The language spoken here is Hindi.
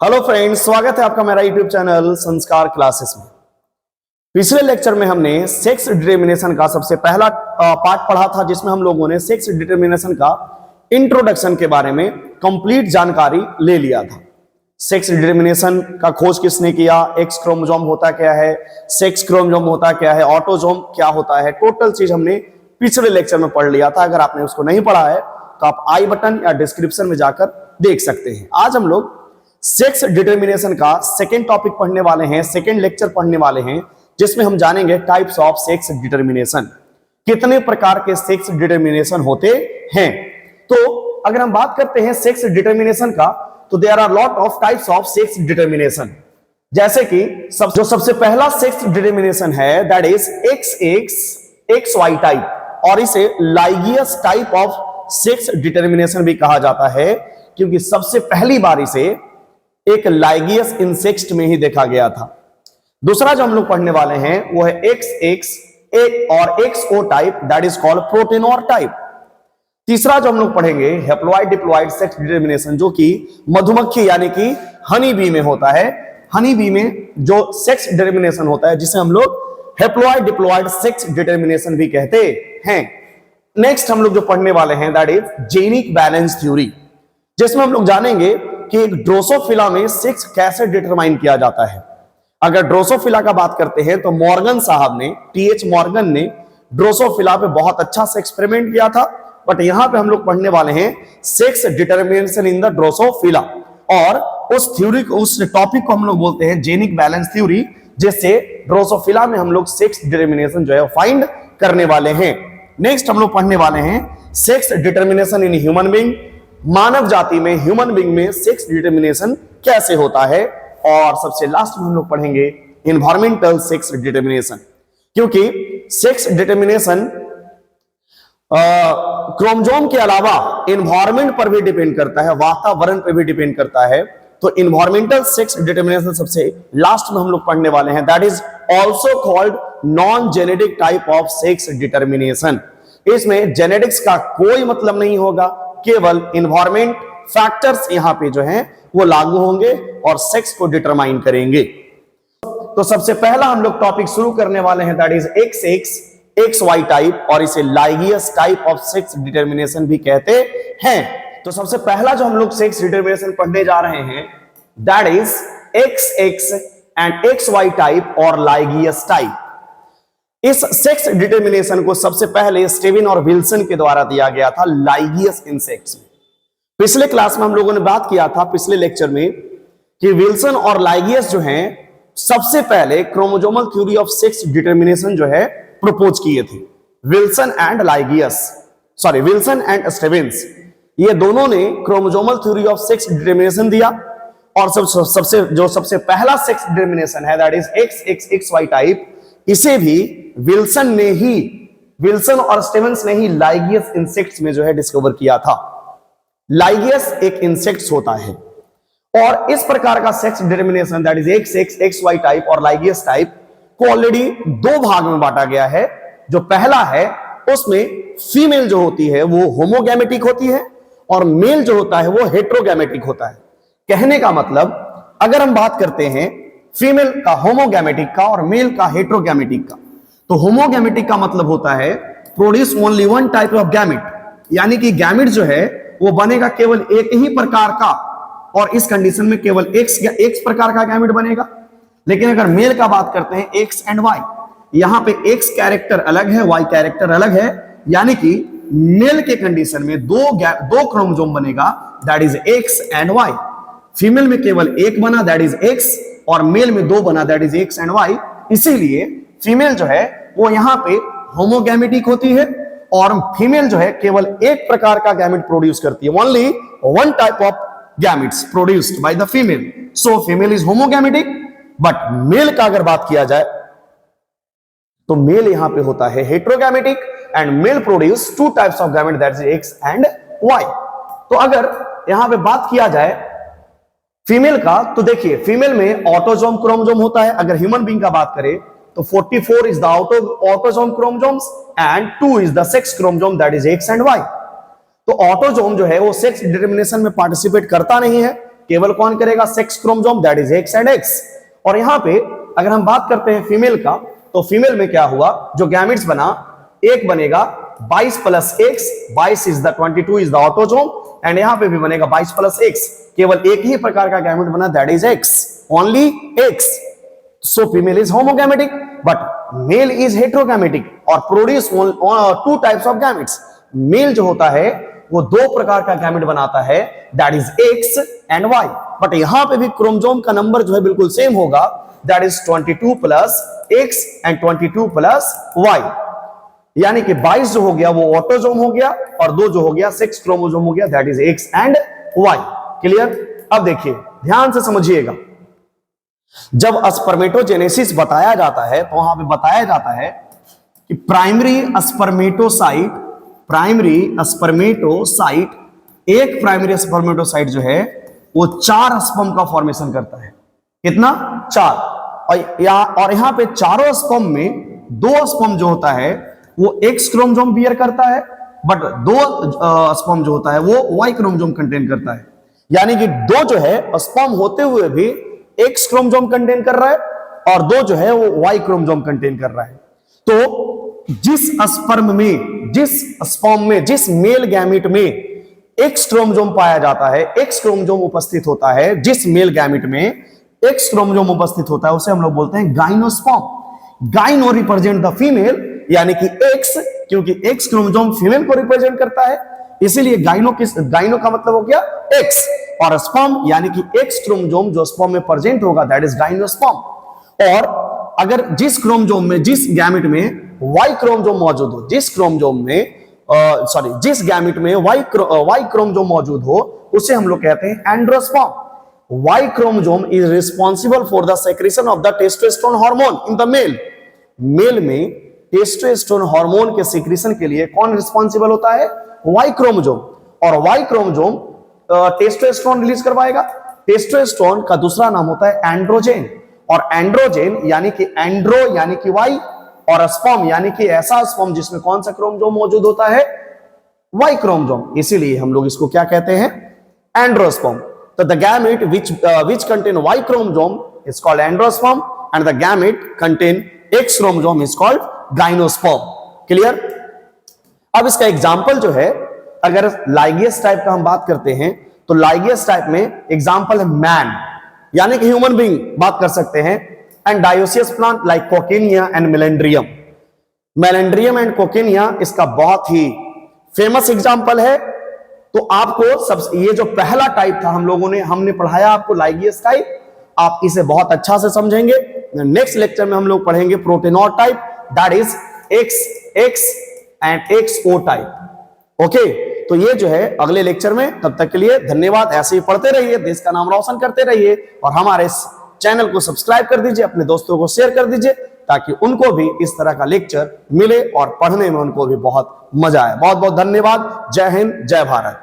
हेलो फ्रेंड्स, स्वागत है आपका मेरा यूट्यूब चैनल संस्कार क्लासेस में। पिछले लेक्चर में हमने सेक्स डिटरमिनेशन का सबसे पहला पार्ट पढ़ा था, जिसमें हम लोगों ने सेक्स डिटरमिनेशन का इंट्रोडक्शन के बारे में कंप्लीट जानकारी ले लिया था। सेक्स डिटरमिनेशन का खोज किसने किया, एक्स क्रोमोसोम होता क्या है, सेक्स क्रोमोसोम होता क्या है, ऑटोसोम क्या होता है, टोटल चीज हमने पिछले लेक्चर में पढ़ लिया था। अगर आपने उसको नहीं पढ़ा है तो आप आई बटन या डिस्क्रिप्शन में जाकर देख सकते हैं। आज हम लोग सेक्स डिटरमिनेशन का सेकेंड टॉपिक पढ़ने वाले हैं, सेकेंड लेक्चर पढ़ने वाले हैं, जिसमें हम जानेंगे टाइप्स ऑफ सेक्स डिटरमिनेशन, कितने प्रकार के सेक्स डिटरमिनेशन होते हैं। तो अगर हम बात करते हैं सेक्स डिटरमिनेशन का, तो there are lot of types of sex determination. जैसे कि जो सबसे पहला सेक्स डिटरमिनेशन है दैट इज XY टाइप, और इसे Lygaeus type of sex determination भी कहा जाता है, क्योंकि सबसे पहली बार इसे एक लाइगियस इंसेक्ट में ही देखा गया था। दूसरा जो हम लोग पढ़ने वाले हैं वो है XX और XO टाइप, that is called protenor type. तीसरा जो हम लोग पढ़ेंगे हैप्लॉइड डिप्लॉइड सेक्स डिटरमिनेशन, जो कि मधुमक्खी यानी कि हनी बी में होता है। हनी बी में जो सेक्स डिटरमिनेशन होता है, जिसे हम लोग हैप्लॉइड डिप्लॉइड सेक्स डिटरमिनेशन भी कहते हैं। नेक्स्ट हम लोग जो पढ़ने वाले हैं that is genic balance theory, जिसमें हम लोग जानेंगे कि एक ड्रोसोफिला में सेक्स कैसे डिटरमाइन किया जाता है। अगर ड्रोसोफिला का बात करते हैं तो मॉर्गन साहब ने, TH मॉर्गन ने ड्रोसोफिला पे बहुत अच्छा से एक्सपेरिमेंट किया था। बट यहां पे हम लोग पढ़ने वाले हैं sex determination in the Drosophila, और उस थ्योरी को, उस टॉपिक को हम लोग बोलते हैं जेनिक बैलेंस थ्योरी, जिससे ड्रोसोफिला में हम लोग सेक्स डिटरमिनेशन जो है फाइंड करने वाले हैं। नेक्स्ट हम लोग पढ़ने वाले हैं sex determination in human being, मानव जाति में, ह्यूमन बीइंग में सेक्स डिटरमिनेशन कैसे होता है। और सबसे लास्ट में हम लोग पढ़ेंगे एनवायरमेंटल सेक्स डिटरमिनेशन, क्योंकि सेक्स डिटरमिनेशन क्रोमोसोम के अलावा एनवायरमेंट पर भी डिपेंड करता है, वातावरण पर भी डिपेंड करता है। तो एनवायरमेंटल सेक्स डिटरमिनेशन सबसे लास्ट में हम लोग पढ़ने वाले हैं, that is also called non genetic type of sex determination. इसमें जेनेटिक्स का कोई मतलब नहीं होगा, केवल एनवायरमेंट फैक्टर्स यहां पे जो हैं वो लागू होंगे और सेक्स को डिटरमाइन करेंगे। तो सबसे पहला हम लोग टॉपिक शुरू करने वाले हैं दैट इज XY टाइप, और इसे Lygaeus type of sex determination भी कहते हैं। तो सबसे पहला जो हम लोग सेक्स डिटरमिनेशन पढ़ने जा रहे हैं that is XX and XY type और लाइगियस टाइप। इस सेक्स डिटरमिनेशन को सबसे पहले स्टेविन और विल्सन के द्वारा दिया गया था लाइगियस इंसेक्ट्स में। पिछले क्लास में हम लोगों ने बात किया था, पिछले लेक्चर में, कि विल्सन और लाइगियस जो हैं सबसे पहले chromosomal theory of sex determination जो है प्रपोज किए थे। विल्सन एंड स्टेविन्स, ये दोनों ने chromosomal theory of sex determination दिया। और सबसे पहला सेक्स डिटरमिनेशन है दैट इज XY टाइप, इसे भी विल्सन और स्टेविन्स ने ही लाइगियस इंसेक्ट्स में जो है डिस्कवर किया था। लाइगियस एक इंसेक्ट्स होता है, और इस प्रकार का sex determination that is XY type और लाइगियस टाइप को ऑलरेडी दो भाग में बांटा गया है। जो पहला है उसमें फीमेल जो होती है वो होमोगैमेटिक होती है, और मेल जो होता है वो हेट्रोगैमेटिक होता है। कहने का मतलब, अगर हम बात करते हैं फीमेल का होमोगैमेटिक का और मेल का हेट्रोगैमेटिक का, तो होमोगैमेटिक का मतलब होता है produce only one type of gamete, यानी कि गैमेट जो है वो बनेगा केवल एक ही प्रकार का, और इस कंडीशन में केवल एक प्रकार का गैमेट बनेगा। लेकिन अगर मेल का बात करते हैं X एंड Y, यहां पे X कैरेक्टर अलग है, Y कैरेक्टर अलग है, यानी कि मेल के कंडीशन में दो क्रोमोसोम बनेगा that is X and Y। Female में केवल एक बना दैट इज X, और मेल में दो बना that is X and Y। इसीलिए फीमेल जो है वो यहां पे होमोगैमेटिक होती है, और फीमेल जो है केवल एक प्रकार का गैमेट प्रोड्यूस करती है, only one type of gametes produced by the female. So female is homogametic. But male का अगर बात किया जाए तो मेल यहां पे होता है heterogametic, and male produce two types of gamete that is X and Y। तो अगर यहां पे बात किया जाए फीमेल का, तो देखिए फीमेल में ऑटोसोम क्रोमोसोम होता है। अगर ह्यूमन बीइंग का बात करें तो 44 is the autosome chromosomes and 2 is the sex chromosome that is X and Y। तो ऑटोसोम जो है वो सेक्स डिटरमिनेशन में पार्टिसिपेट करता नहीं है, केवल कौन करेगा? Sex chromosome, that is X and x. और यहां पे अगर हम बात करते हैं फीमेल का, तो फीमेल में क्या हुआ? जो गैमेट्स बना, एक बनेगा 22 plus x, 22 is the 22 is the autosome, and यहां पे भी बनेगा 22 प्लस एक्स, केवल एक ही प्रकार का गैमेट बना, that is X, only X. So female is homogametic but male is heterogametic और produce two types of gametes. Male जो होता है वो दो प्रकार का गैमेट बनाता है, that is X and Y. But यहां पे भी क्रोमोसोम का नंबर जो है बिल्कुल सेम होगा, that is 22 plus X and 22 plus Y. यानी कि 22 जो हो गया वो ऑटोसोम हो गया और 2 जो हो गया सेक्स क्रोमोसोम हो गया, that is X and Y. Clear? अब देखिए ध्यान से समझिएगा, जब स्पर्मेटोजेनेसिस बताया जाता है तो वहां पे बताया जाता है कि प्राइमरी स्पर्मेटोसाइट, एक प्राइमरी स्पर्मेटोसाइट जो है वो 4 स्पर्म का फॉर्मेशन करता है। कितना? 4। और यहां पे चारों स्पर्म में 2 स्पर्म जो होता है वो एक्स क्रोमोसोम बियर करता है, बट 2 स्पर्म जो होता है वो वाई क्रोमोसोम कंटेन करता है। यानी कि 2 जो है स्पर्म होते हुए भी एक्स क्रोमोसोम कंटेन कर रहा है और 2 जो है वो वाई क्रोमोसोम कंटेन कर रहा है। तो जिस स्पर्म में, जिस मेल गैमेट में एक्स क्रोमोसोम पाया जाता है, एक्स क्रोमोसोम उपस्थित होता है, जिस मेल गैमेट में एक्स क्रोमोसोम उपस्थित होता है उसे हम लोग बोलते हैं gymnosperm. Gyno represent the female, यानी कि एक्स, क्योंकि एक्स क्रोमोसोम फीमेल को रिप्रेजेंट करता है, इसीलिए गाइनो का मतलब हो गया एक्स, और स्पर्म यानी कि एक्स क्रोमोसोम जो स्पर्म में प्रेजेंट होगा, दैट इज गाइनोस्पर्म। और अगर जिस क्रोमोसोम में, जिस गैमेट में वाई क्रोमोसोम मौजूद हो, जिस गैमेट में वाई क्रोमोसोम मौजूद हो, उसे हम लोग कहते हैं androsperm. Y chromosome is responsible for the secretion of the testosterone hormone in the male. Male में टेस्टोस्टेरोन हार्मोन के सीक्रेशन के लिए कौन रिस्पॉन्सिबल होता है? Y chromosome. और वाई क्रोमोसोम टेस्टोस्टेरोन रिलीज करवाएगा। टेस्टोस्टेरोन का दूसरा नाम होता है एंड्रोजेन, और एंड्रोजेन यानी कि एंड्रो यानी कि वाई, और स्पर्म यानी कि ऐसा स्पर्म जिसमें कौन सा क्रोमोसोम मौजूद होता है? Y chromosome. इसीलिए हम लोग इसको क्या कहते हैं? एंड्रोस्पर्म। तो the gamete which contain Y chromosome is called androsperm, and the gamete contain X chromosome is called gynosperm. Clear? अब इसका एग्जांपल जो है, अगर लाइगेस टाइप का हम बात करते हैं तो लाइगेस टाइप में एग्जांपल है मैन, यानी कि ह्यूमन बीइंग बात कर सकते हैं, and dioecious plant like Coccinia and Melandrium. Melandrium and Coccinia इसका बहुत ही फेमस एग्जांपल है। तो आपको ये जो पहला टाइप था हमने पढ़ाया आपको लाइगेस टाइप, आप इसे बहुत अच्छा से समझेंगे। नेक्स्ट लेक्चर में हम लोग पढ़ेंगे protenor type, that is X and XO type. Okay, तो ये जो है अगले लेक्चर में। तब तक के लिए धन्यवाद। ऐसे ही पढ़ते रहिए, देश का नाम रोशन करते रहिए, और हमारे चैनल को सब्सक्राइब कर दीजिए, अपने दोस्तों को शेयर कर दीजिए, ताकि उनको भी इस तरह का लेक्चर मिले और पढ़ने में उनको भी बहुत मजा आए। बहुत बहुत धन्यवाद। जय हिंद, जय भारत।